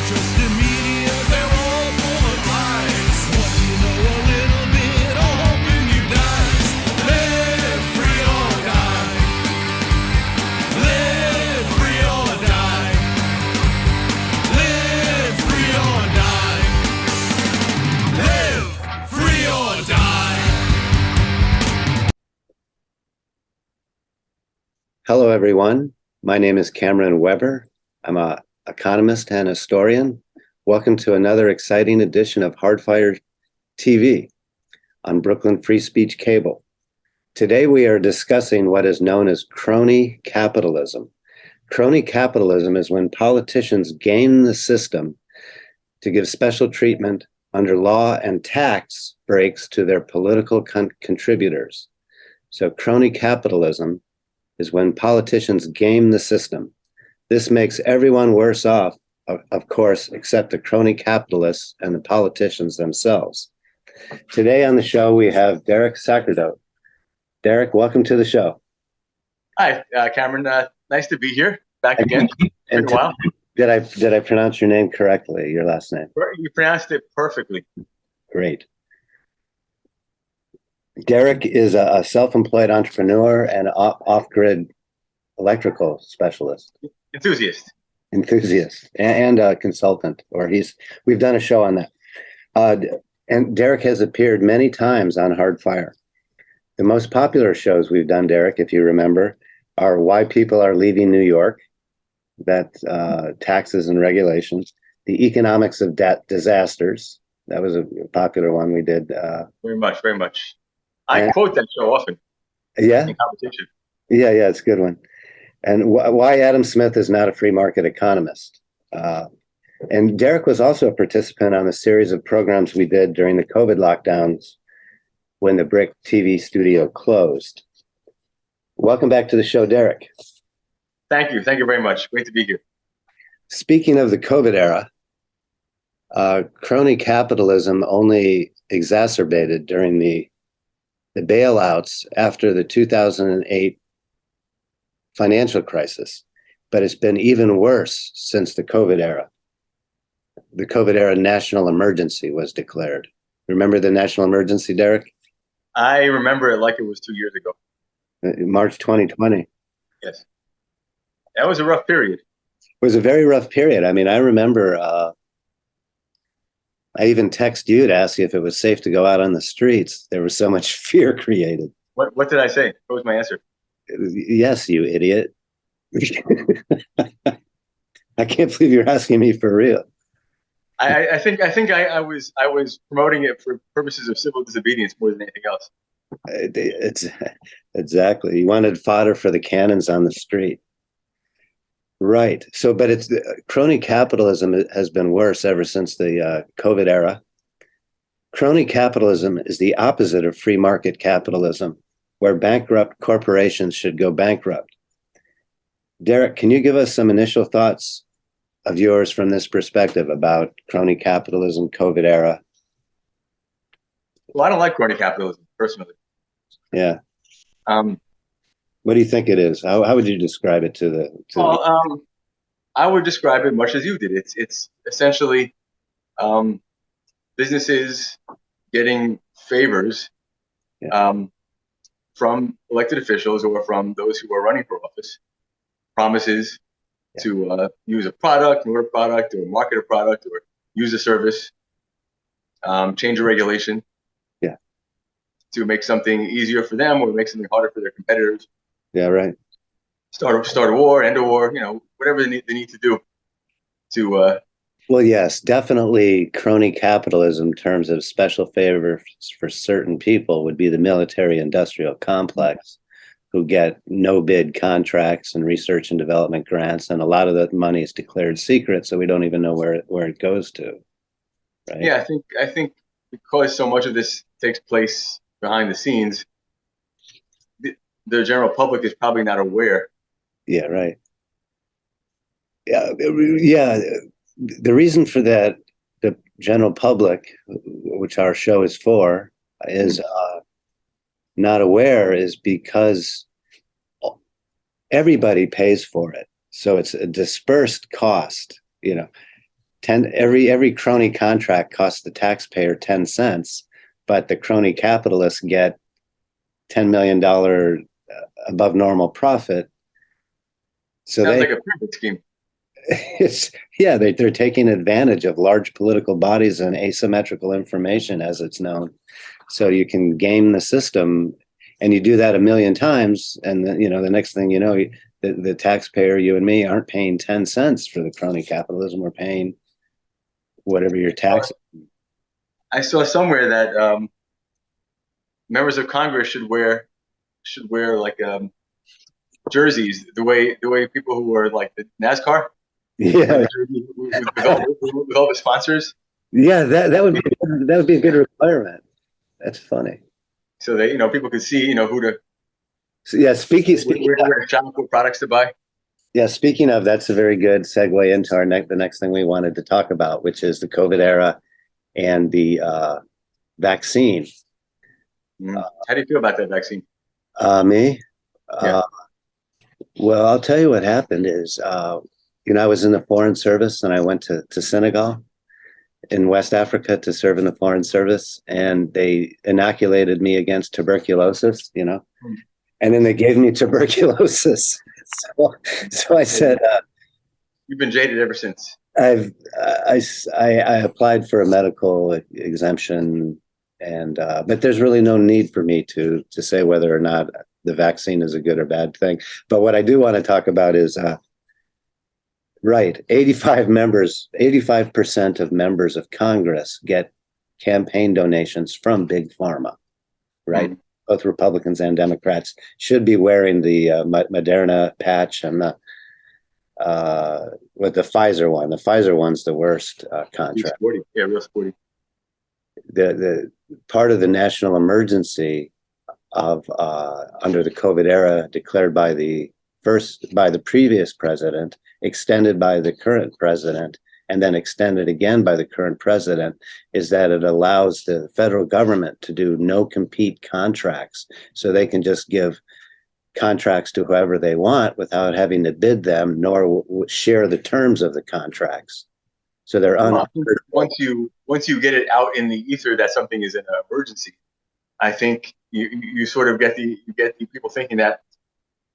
Trust the media, they're all full of lies. What do you know a little bit, all hoping you die. Live free or die. Live free or die. Live free or die. Live free or die. Hello, everyone. My name is Cameron Weber. I'm an economist and historian. Welcome to another exciting edition of Hardfire TV on Brooklyn Free Speech Cable. Today, we are discussing what is known as crony capitalism. Crony capitalism is when politicians game the system to give special treatment under law and tax breaks to their political contributors. So crony capitalism is when politicians game the system. This makes everyone worse off, of course, except the crony capitalists and the politicians themselves. Today on the show, we have Derek Sacerdote. Derek, welcome to the show. Hi, Cameron. Nice to be here. Back again. It's been a while. Did I pronounce your name correctly, your last name? You pronounced it perfectly. Great. Derek is a self-employed entrepreneur and off-grid electrical specialist. Enthusiast and a consultant, we've done a show on that. And Derek has appeared many times on Hardfire. The most popular shows we've done, Derek, if you remember, are Why People Are Leaving New York, that taxes and regulations, the economics of disasters. That was a popular one we did. Very much. I quote that show often. Yeah? In competition. Yeah, it's a good one. And why Adam Smith is not a free market economist. And Derek was also a participant on a series of programs we did during the COVID lockdowns when the BRIC TV studio closed. Welcome back to the show, Derek. Thank you very much. Great to be here. Speaking of the COVID era, crony capitalism only exacerbated during the bailouts after the 2008 financial crisis, but it's been even worse since the COVID era. The COVID era national emergency was declared. Remember the national emergency, Derek? I remember it like it was 2 years ago. March 2020. Yes. That was a rough period. It was a very rough period. I mean, I remember I even texted you to ask you if it was safe to go out on the streets. There was so much fear created. What did I say? What was my answer? Yes, you idiot. I can't believe you're asking me for real. I think I was promoting it for purposes of civil disobedience more than anything else. It's exactly. You wanted fodder for the cannons on the street. Right. So, but it's crony capitalism has been worse ever since the COVID era. Crony capitalism is the opposite of free market capitalism, where bankrupt corporations should go bankrupt. Derek, can you give us some initial thoughts of yours from this perspective about crony capitalism, COVID era? Well, I don't like crony capitalism personally. Yeah. What do you think it is? How would you describe it I would describe it much as you did. It's essentially businesses getting favors from elected officials or from those who are running for office, promises to use a product, or market a product, or use a service, change a regulation, to make something easier for them or make something harder for their competitors. Yeah, right. Start a war, end a war, whatever they need to do to. Well, yes, definitely crony capitalism in terms of special favors for certain people would be the military-industrial complex, who get no-bid contracts and research and development grants, and a lot of that money is declared secret, so we don't even know where it goes to. Right? Yeah, I think because so much of this takes place behind the scenes, the general public is probably not aware. Yeah, right. Yeah. The reason for that, the general public, which our show is for, is not aware, is because everybody pays for it. So it's a dispersed cost. every crony contract costs the taxpayer 10 cents, but the crony capitalists get $10 million above normal profit. So Sounds like a pyramid scheme. they're taking advantage of large political bodies and asymmetrical information, as it's known. So you can game the system, and you do that a million times, and the next thing you know, the taxpayer, you and me, aren't paying 10 cents for the crony capitalism. We're paying whatever your tax. I saw somewhere that members of Congress should wear like jerseys the way people who wear like the NASCAR. Yeah, with all the sponsors. Yeah, that would be a good requirement. That's funny. So that people could see who to. So, yeah, speaking where to shop, what products to buy. Yeah, speaking of, that's a very good segue into the next thing we wanted to talk about, which is the COVID era and the vaccine. How do you feel about that vaccine? Me? Yeah. Well, I'll tell you what happened is, I was in the Foreign Service, and I went to Senegal in West Africa to serve in the Foreign Service, and they inoculated me against tuberculosis, and then they gave me tuberculosis. So I said, you've been jaded ever since. I applied for a medical exemption, and but there's really no need for me to say whether or not the vaccine is a good or bad thing. But what I do want to talk about is, right, 85% of members of Congress get campaign donations from Big Pharma, right? Both Republicans and Democrats should be wearing the Moderna patch and the Pfizer one. The Pfizer one's the worst contract. Sporty. Yeah, real sporty. The part of the national emergency of under the COVID era declared by the previous president, extended by the current president, and then extended again by the current president, is that it allows the federal government to do no compete contracts. So they can just give contracts to whoever they want without having to bid them, nor share the terms of the contracts. So they're once you get it out in the ether that something is an emergency, I think you sort of get the people thinking that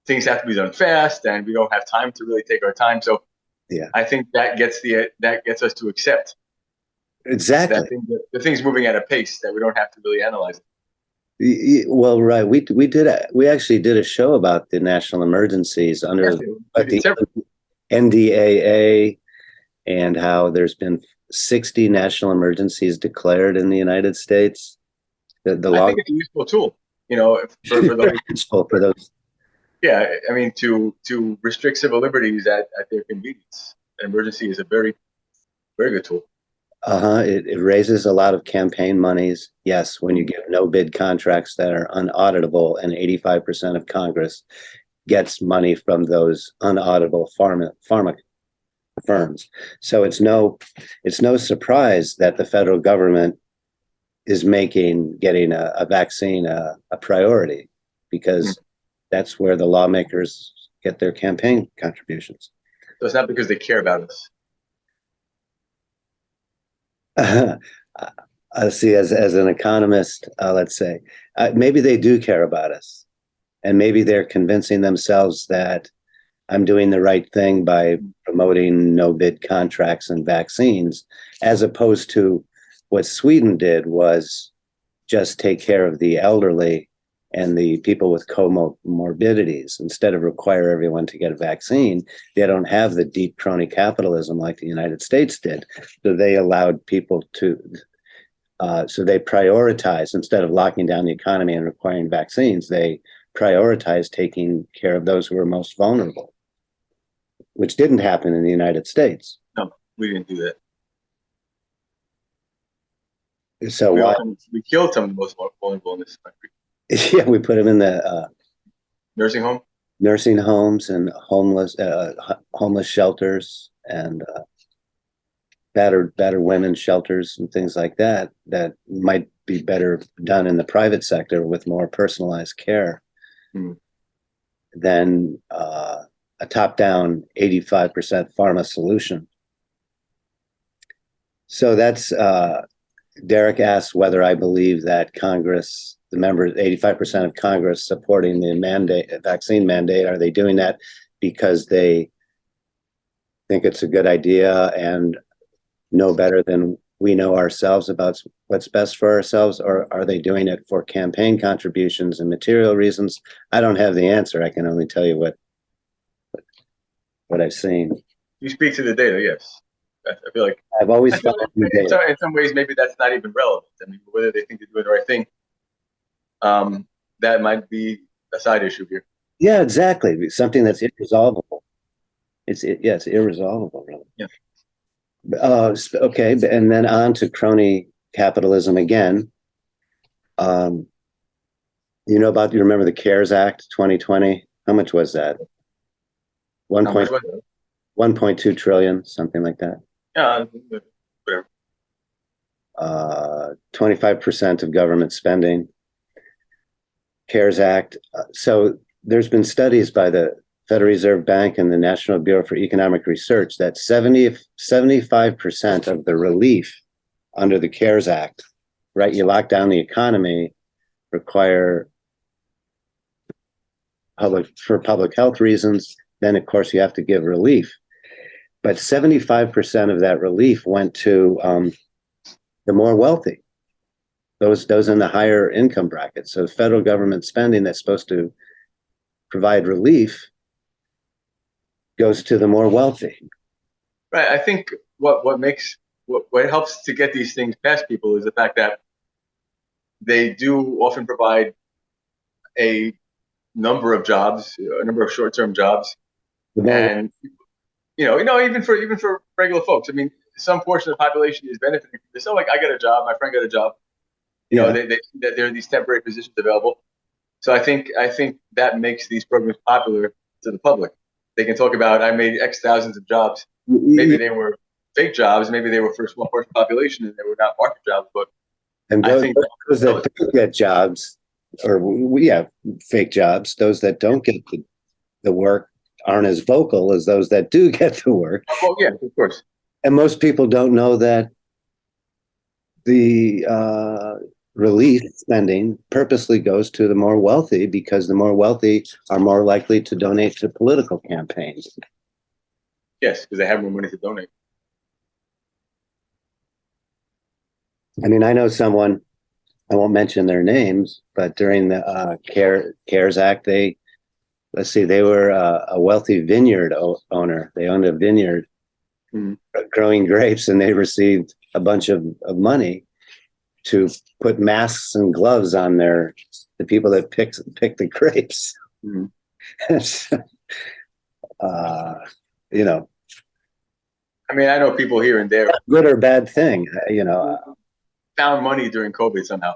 things have to be done fast and we don't have time to really take our time. So yeah, I think that gets us to accept exactly that the thing's moving at a pace that we don't have to really analyze it. Well, right. We actually did a show about the national emergencies under the NDAA, and how there's been 60 national emergencies declared in the United States. I think it's a useful tool, for those. Useful for those. Yeah, I mean, to restrict civil liberties at their convenience. An emergency is a very, very good tool. It raises a lot of campaign monies. Yes, when you give no bid contracts that are unauditable, and 85% of Congress gets money from those unauditable pharma firms. So it's no surprise that the federal government is getting a vaccine a priority, because that's where the lawmakers get their campaign contributions. So it's not because they care about us. I see, as an economist, let's say, maybe they do care about us, and maybe they're convincing themselves that I'm doing the right thing by promoting no bid contracts and vaccines, as opposed to what Sweden did, was just take care of the elderly and the people with comorbidities. Instead of require everyone to get a vaccine, they don't have the deep crony capitalism like the United States did. So they allowed people to, so they prioritize, instead of locking down the economy and requiring vaccines, they prioritize taking care of those who are most vulnerable, which didn't happen in the United States. No, we didn't do that. So we killed some of the most vulnerable in this country. Yeah, we put them in the nursing homes and homeless shelters, and battered women's shelters and things like that might be better done in the private sector with more personalized care than a top-down 85% pharma solution. So that's Derek asked whether I believe that Congress, the members, 85% of Congress supporting the vaccine mandate, are they doing that because they think it's a good idea and know better than we know ourselves about what's best for ourselves, or are they doing it for campaign contributions and material reasons? I don't have the answer. I can only tell you what I've seen. You speak to the data, yes. I feel like I've always I feel followed like the data. in some ways maybe that's not even relevant. I mean, whether they think they're doing the right thing, that might be a side issue here. Yeah, exactly. Something that's irresolvable. It's irresolvable, really. Yeah. Okay, and then on to crony capitalism again. You remember the CARES Act 2020? How much was that? How much was it? 1.2 trillion, something like that. Yeah, whatever. 25% of government spending. CARES Act. So there's been studies by the Federal Reserve Bank and the National Bureau for Economic Research that 75% of the relief under the CARES Act, right? You lock down the economy, require public health reasons, then of course you have to give relief. But 75% of that relief went to the more wealthy, those in the higher income brackets. So federal government spending that's supposed to provide relief goes to the more wealthy. Right. I think what helps to get these things past people is the fact that they do often provide a number of jobs, a number of short-term jobs, and even for regular folks. I mean, some portion of the population is benefiting from this. So, like, I got a job, my friend got a job. That there are these temporary positions available. So I think that makes these programs popular to the public. They can talk about, I made X thousands of jobs. Maybe they were fake jobs. Maybe they were for a small portion of the population and they were not market jobs. But I think those that don't get jobs, fake jobs, those that don't get the work aren't as vocal as those that do get the work. Well, yeah, of course. And most people don't know that the relief spending purposely goes to the more wealthy, because the more wealthy are more likely to donate to political campaigns. Yes, because they have more money to donate. I mean, I know someone, I won't mention their names, but during the CARES Act, they were a wealthy vineyard owner. They owned a vineyard growing grapes, and they received a bunch of money to put masks and gloves on the people that pick the grapes. I mean, I know people here and there, good or bad thing, found money during COVID somehow,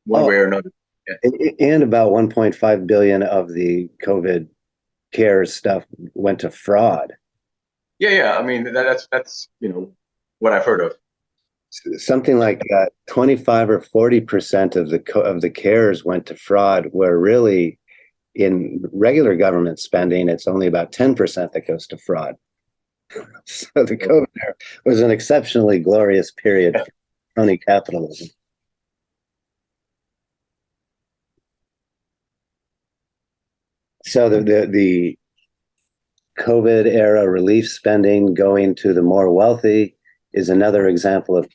one way or another. Yeah. And about 1.5 billion of the COVID CARES stuff went to fraud. Yeah. I mean, that's what I've heard of. Something like 25 or 40% of the CARES went to fraud, where really in regular government spending, it's only about 10% that goes to fraud. So the COVID era was an exceptionally glorious period for crony capitalism. So the COVID era relief spending going to the more wealthy is another example of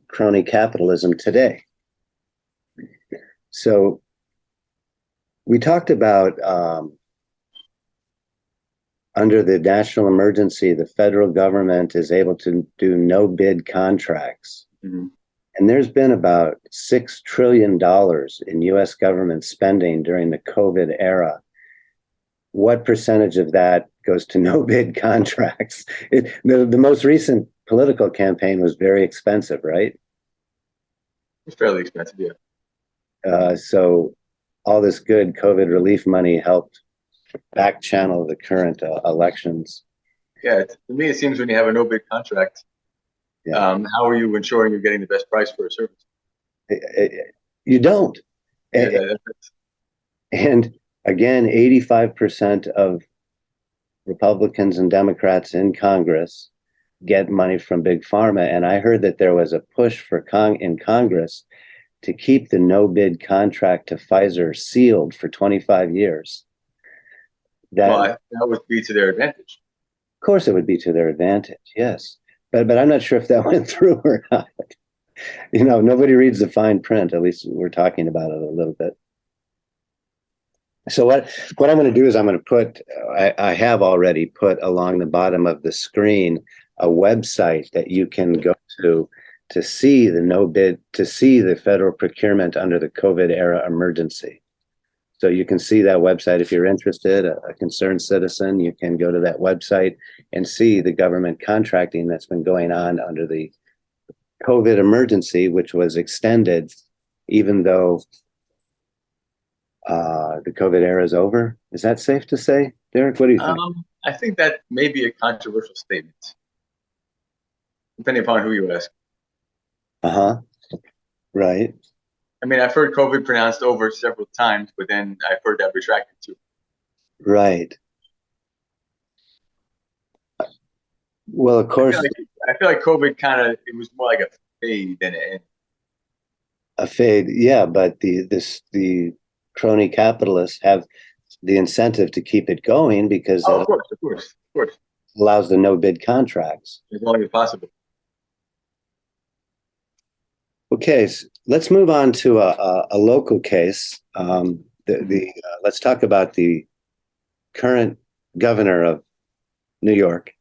crony capitalism today. So we talked about under the national emergency, the federal government is able to do no bid contracts. And there's been about $6 trillion in US government spending during the COVID era. What percentage of that goes to no bid contracts? The most recent political campaign was very expensive, right? It's fairly expensive, yeah. So all this good COVID relief money helped back channel the current elections. Yeah, to me, it seems when you have a no bid contract, how are you ensuring you're getting the best price for a service? You don't. Yeah, And again, 85% of Republicans and Democrats in Congress get money from big pharma. And I heard that there was a push in Congress to keep the no bid contract to Pfizer sealed for 25 years. That would be to their advantage. Of course, it would be to their advantage, yes. But I'm not sure if that went through or not. Nobody reads the fine print. At least we're talking about it a little bit. So what I'm going to do is I'm going to put, I have already put along the bottom of the screen a website that you can go to see the no bid, to see the federal procurement under the COVID era emergency. So you can see that website if you're interested, a concerned citizen. You can go to that website and see the government contracting that's been going on under the COVID emergency, which was extended even though the COVID era is over. Is that safe to say, Derek? What do you think? I think that may be a controversial statement, depending upon who you ask. Right. I mean, I've heard COVID pronounced over several times, but then I've heard that retracted too. Right. Well, of course, I feel like COVID it was more like a fade than an end. A fade, yeah, but the crony capitalists have the incentive to keep it going because of course. allows the no bid contracts. As long as possible. Okay, so let's move on to a local case. Let's talk about the current governor of New York.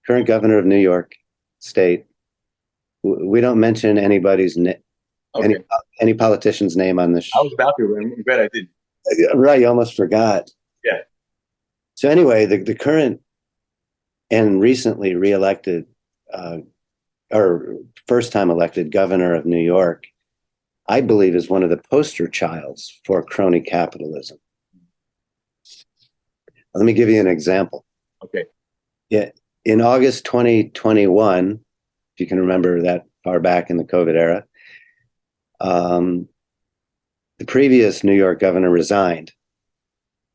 Current governor of New York State. We don't mention anybody's any politician's name on this. I was about to. I'm glad I did. Right, you almost forgot. Yeah. So anyway, the current and recently reelected, or first time elected governor of New York, I believe is one of the poster childs for crony capitalism. Let me give you an example. Okay. Yeah, in August 2021, if you can remember that far back in the COVID era, the previous New York governor resigned.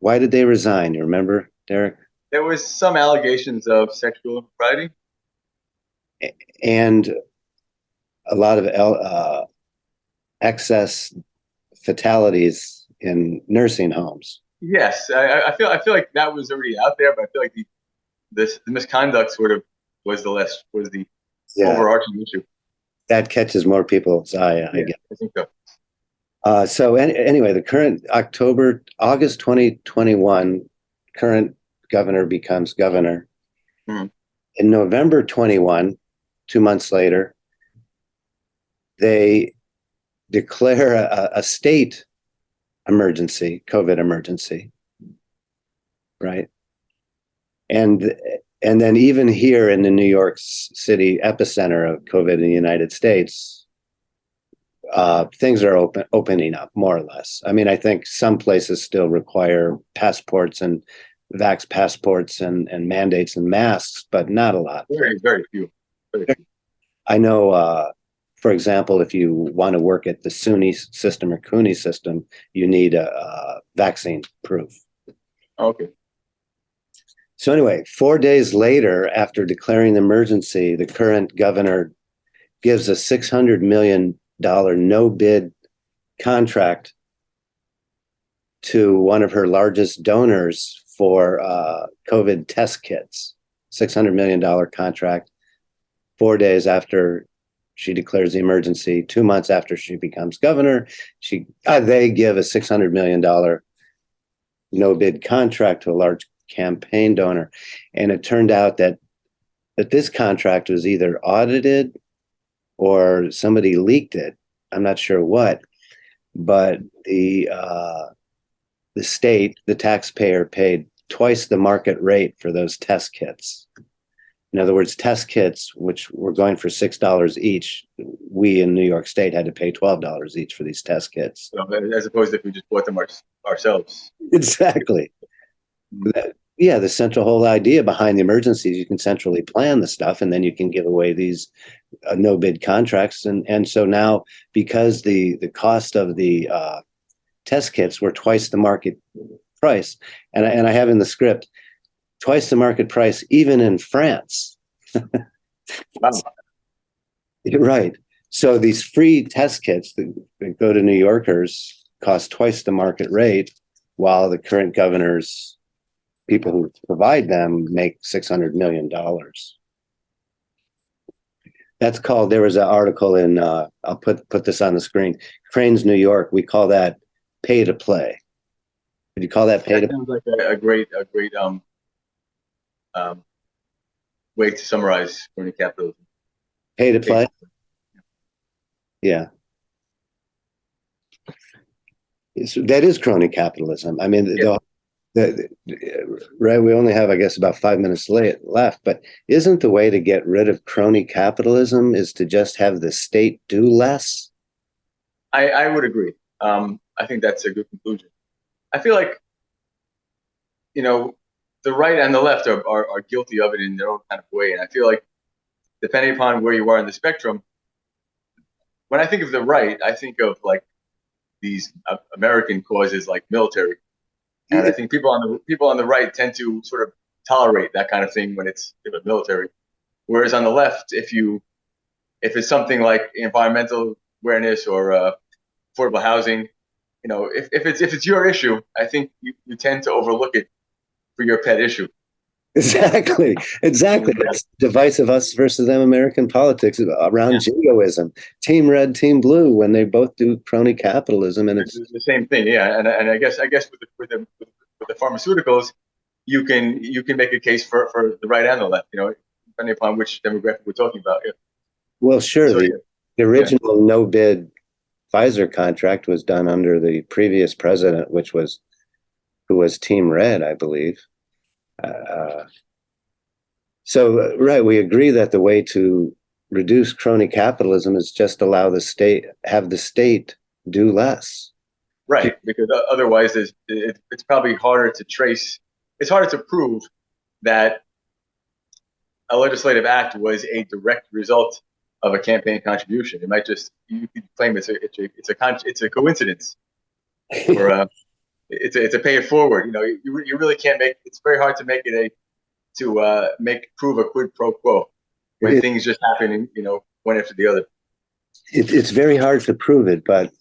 Why did they resign? You remember, Derek? There was some allegations of sexual impropriety. And a lot of excess fatalities in nursing homes. Yes, I feel like that was already out there, but I feel like the misconduct sort of was the overarching issue. That catches more people's eye, I guess. I think so. So anyway, the current August 2021, current governor becomes governor. Mm-hmm. In November 21, 2 months later, they declare a state emergency, COVID emergency, right? And then even here in the New York City epicenter of COVID in the United States, things are opening up more or less. I mean, I think some places still require passports and vax passports and mandates and masks, but not a lot. Very, very few. I know, for example, if you want to work at the SUNY system or CUNY system, you need a vaccine proof. Okay. So anyway, 4 days later, after declaring the emergency, the current governor gives a $600 million no bid contract to one of her largest donors for COVID test kits. $600 million contract. 4 days after she declares the emergency, 2 months after she becomes governor, they give a $600 million no bid contract to a large campaign donor. And it turned out that this contract was either audited or somebody leaked it. I'm not sure what, but the state, the taxpayer, paid twice the market rate for those test kits. In other words, test kits, which were going for $6 each, we in New York State had to pay $12 each for these test kits. So, as opposed to if we just bought them ourselves. Exactly. Yeah, the central whole idea behind the emergencies, you can centrally plan the stuff and then you can give away these no bid contracts. And so now, because the cost of the test kits were twice the market price, and I have in the script, twice the market price, even in France. Wow. You're right. So these free test kits that go to New Yorkers cost twice the market rate, while the current governor's people who provide them make $600 million. That's called, there was an article in, I'll put this on the screen, Crane's New York. We call that pay to play. Would you call that pay to play? Sounds like a great way to summarize crony capitalism. Pay to play? Yeah. So that is crony capitalism. I mean, Yeah. Right, we only have, I guess, about 5 minutes left, but isn't the way to get rid of crony capitalism is to just have the state do less? I would agree. I think that's a good conclusion. I feel like, the right and the left are guilty of it in their own kind of way. And I feel like, depending upon where you are in the spectrum, when I think of the right, I think of like these American causes like military. And I think people on the right tend to sort of tolerate that kind of thing when it's military. Whereas on the left, if it's something like environmental awareness or affordable housing, if it's your issue, I think you tend to overlook it for your pet issue. Exactly. Yeah. It's divisive us versus them American politics around jingoism, team red, team blue, when they both do crony capitalism, and it's the same thing. Yeah, and I guess with the pharmaceuticals, you can make a case for the right and the left. Depending upon which demographic we're talking about. Yeah. well, sure. So, The original no bid Pfizer contract was done under the previous president, who was team red, I believe. So, right, we agree that the way to reduce crony capitalism is just have the state do less. Right, because otherwise it's probably harder to trace. It's harder to prove that a legislative act was a direct result of a campaign contribution. It might you could claim it's a coincidence, or it's a pay it forward. You really can't make. It's very hard to make it prove a quid pro quo when things just happen, one after the other. It's very hard to prove it, but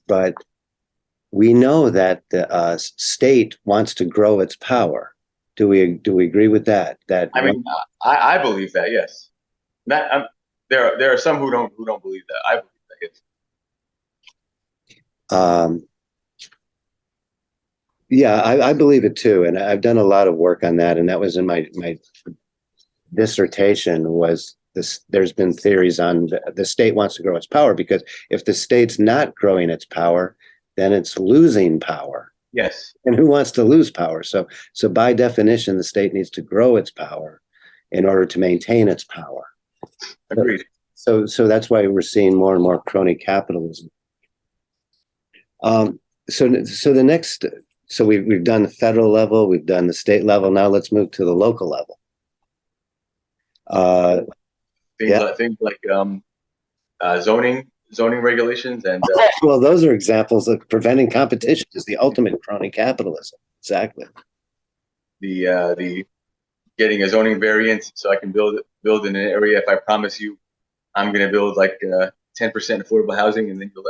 we know that the state wants to grow its power. Do we agree with that? I mean, I believe that. Yes. There are some who don't believe that. I believe that. Yes. Yeah, I believe it too, and I've done a lot of work on that, and that was in my dissertation. Was this? There's been theories on the state wants to grow its power, because if the state's not growing its power, then it's losing power. Yes. And who wants to lose power? So by definition, the state needs to grow its power in order to maintain its power. Agreed. So that's why we're seeing more and more crony capitalism. So we've done the federal level, we've done the state level. Now let's move to the local level. Things like zoning regulations and well, those are examples of preventing competition. Is the ultimate crony capitalism. Exactly. The getting a zoning variance so I can build in an area. If I promise you, I'm going to build like 10% affordable housing, and then you'll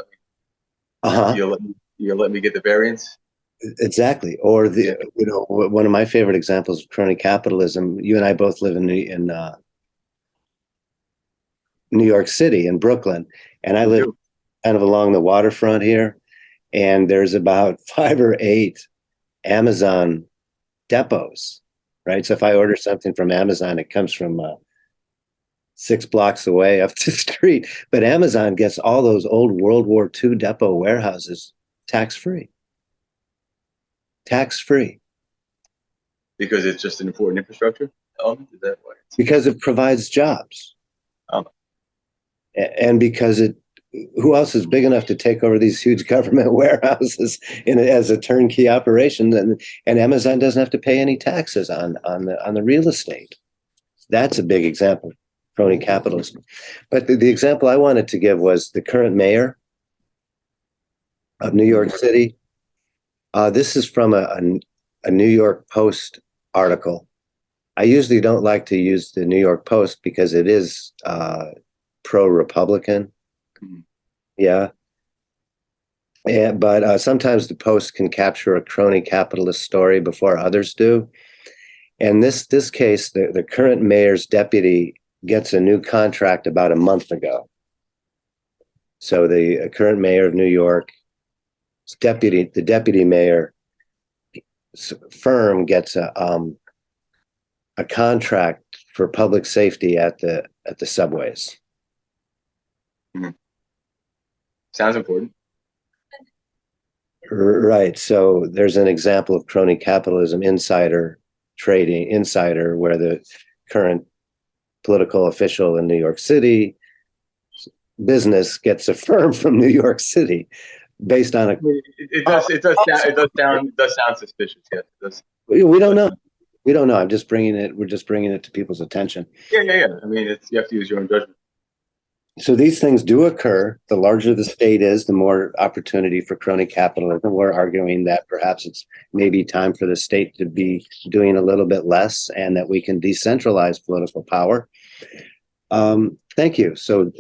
let me get the variance. Exactly. Or one of my favorite examples of crony capitalism. You and I both live in New York City, in Brooklyn, and I live kind of along the waterfront here. And there's about 5 or 8 Amazon depots, right? So if I order something from Amazon, it comes from 6 blocks away up the street. But Amazon gets all those old World War II depot warehouses tax-free. Tax-free. Because it's just an important infrastructure element? Is that why? Because it provides jobs. And because who else is big enough to take over these huge government warehouses as a turnkey operation? And Amazon doesn't have to pay any taxes on the real estate. That's a big example of crony capitalism. But the example I wanted to give was the current mayor of New York City. This is from a New York Post article. I usually don't like to use the New York Post because it is pro-Republican. Mhm. Yeah. But sometimes the Post can capture a crony capitalist story before others do. And this case, the current mayor's deputy gets a new contract about a month ago. So the current mayor of New York, the deputy mayor firm gets a contract for public safety at the subways. Sounds important. Right. So there's an example of crony capitalism, insider trading, where the current political official in New York City business gets a firm from New York City based on a. It does sound suspicious. Yes, it does. We don't know. We don't know. We're just bringing it to people's attention. Yeah. I mean, you have to use your own judgment. So these things do occur. The larger the state is, the more opportunity for crony capitalism. We're arguing that perhaps it's maybe time for the state to be doing a little bit less and that we can decentralize political power. Thank you. So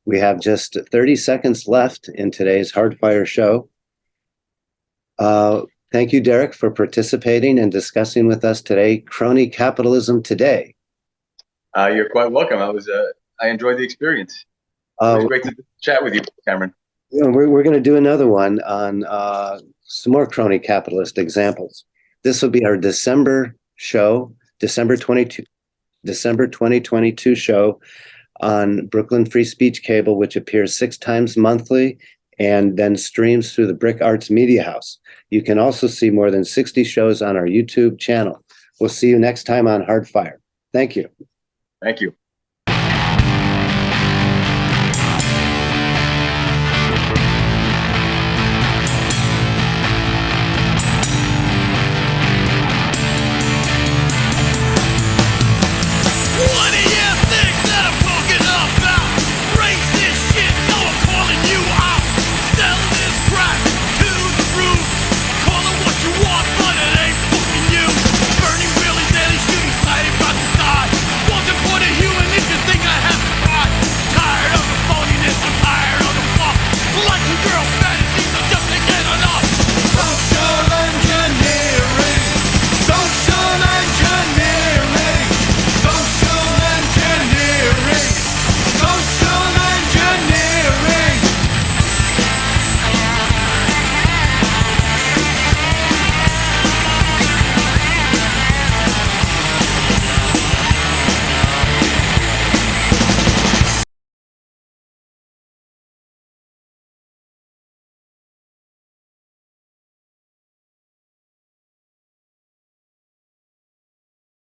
we have just 30 seconds left in today's Hardfire show. Thank you, Derek, for participating and discussing with us today, Crony Capitalism Today. You're quite welcome. I enjoyed the experience. It was great to chat with you, Cameron. We're going to do another one on some more crony capitalist examples. This will be our December show, December 2022 show on Brooklyn Free Speech Cable, which appears 6 times monthly and then streams through the BRIC Arts Media House. You can also see more than 60 shows on our YouTube channel. We'll see you next time on Hardfire. Thank you. Thank you.